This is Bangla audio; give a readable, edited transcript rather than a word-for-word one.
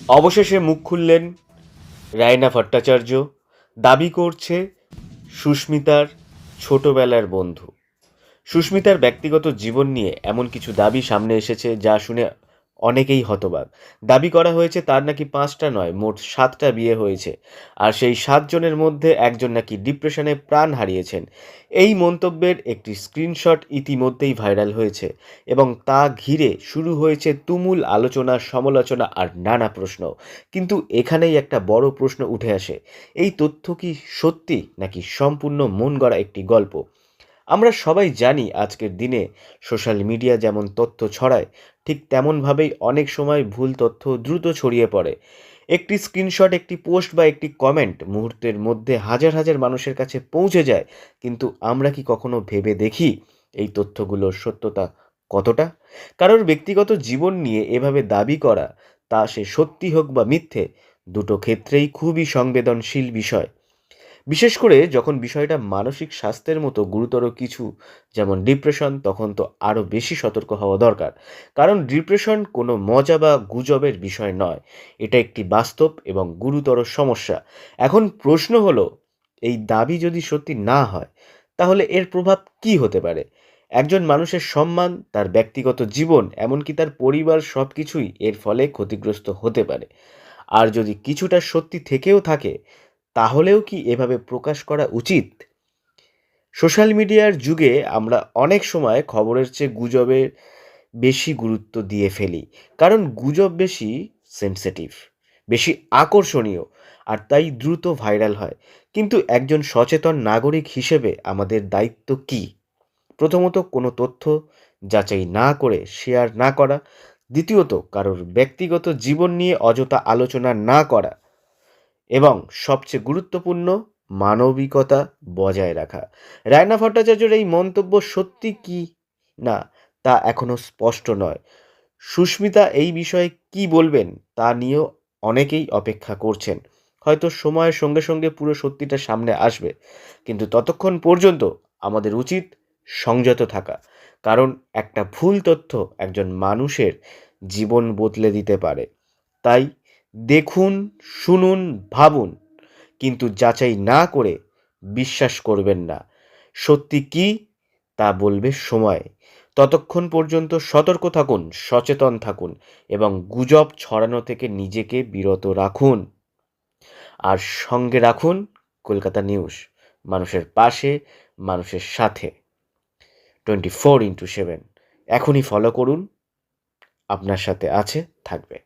অবশেষে মুখ খুললেন রায়না ভট্টাচার্য। দাবি করছে সুস্মিতার ছোটবেলার বন্ধু। সুস্মিতার ব্যক্তিগত জীবন নিয়ে এমন কিছু দাবি সামনে এসেছে যা শুনে অনেকেই হতবাক। দাবি করা হয়েছে তার নাকি 5টা নয়, মোট 7টা বিয়ে হয়েছে, আর সেই 7 জনের মধ্যে একজন নাকি ডিপ্রেশনে প্রাণ হারিয়েছেন। এই মন্তব্যের একটি স্ক্রিনশট ইতিমধ্যেই ভাইরাল হয়েছে এবং তা ঘিরে শুরু হয়েছে তুমুল আলোচনা, সমালোচনা আর নানা প্রশ্ন। কিন্তু এখানেই একটা বড় প্রশ্ন উঠে আসে, এই তথ্য কি সত্যি নাকি সম্পূর্ণ মন গড়া একটি গল্প? আমরা সবাই জানি আজকের দিনে সোশ্যাল মিডিয়া যেমন তথ্য ছড়ায়, ঠিক তেমনভাবেই অনেক সময় ভুল তথ্য দ্রুত ছড়িয়ে পড়ে। একটি স্ক্রিনশট, একটি পোস্ট বা একটি কমেন্ট মুহূর্তের মধ্যে হাজার হাজার মানুষের কাছে পৌঁছে যায়, কিন্তু আমরা কি কখনো ভেবে দেখি এই তথ্যগুলোর সত্যতা কতটা? কারোর ব্যক্তিগত জীবন নিয়ে এভাবে দাবি করা, তা সে সত্যি হোক বা মিথ্যে, দুটো ক্ষেত্রেই খুবই সংবেদনশীল বিষয়। বিশেষ করে যখন বিষয়টা মানসিক স্বাস্থ্যের মতো গুরুতর কিছু, যেমন ডিপ্রেশন, তখন তো আরও বেশি সতর্ক হওয়া দরকার। কারণ ডিপ্রেশন কোনো মজা বা গুজবের বিষয় নয়, এটা একটি বাস্তব এবং গুরুতর সমস্যা। এখন প্রশ্ন হলো, এই দাবি যদি সত্যি না হয়, তাহলে এর প্রভাব কি হতে পারে? একজন মানুষের সম্মান, তার ব্যক্তিগত জীবন, এমনকি তার পরিবার, সব কিছুই এর ফলে ক্ষতিগ্রস্ত হতে পারে। আর যদি কিছুটা সত্যি থেকেও থাকে, তাহলেও কি এভাবে প্রকাশ করা উচিত? সোশ্যাল মিডিয়ার যুগে আমরা অনেক সময় খবরের চেয়ে গুজবে বেশি গুরুত্ব দিয়ে ফেলি। কারণ গুজব বেশি সেনসিটিভ, বেশি আকর্ষণীয়, আর তাই দ্রুত ভাইরাল হয়। কিন্তু একজন সচেতন নাগরিক হিসেবে আমাদের দায়িত্ব কী? প্রথমত, কোনো তথ্য যাচাই না করে শেয়ার না করা। দ্বিতীয়ত, কারোর ব্যক্তিগত জীবন নিয়ে অযথা আলোচনা না করা। এবং সবচেয়ে গুরুত্বপূর্ণ, মানবিকতা বজায় রাখা। রায়না ভট্টাচার্যের এই মন্তব্য সত্যি কি না তা এখনও স্পষ্ট নয়। সুস্মিতা এই বিষয়ে কি বলবেন তা নিয়েও অনেকেই অপেক্ষা করছেন। হয়তো সময়ের সঙ্গে সঙ্গে পুরো সত্যিটা সামনে আসবে, কিন্তু ততক্ষণ পর্যন্ত আমাদের উচিত সংযত থাকা। কারণ একটা ভুল তথ্য একজন মানুষের জীবন বদলে দিতে পারে। তাই দেখুন, শুনুন, ভাবুন, কিন্তু যাচাই না করে বিশ্বাস করবেন না। সত্যি কি তা বলবে সময়। ততক্ষণ পর্যন্ত সতর্ক থাকুন, সচেতন থাকুন এবং গুজব ছড়ানো থেকে নিজেকে বিরত রাখুন। আর সঙ্গে রাখুন কলকাতা নিউজ, মানুষের পাশে, মানুষের সাথে, 24x7। এখনই ফলো করুন, আপনার সাথে আছে, থাকবে।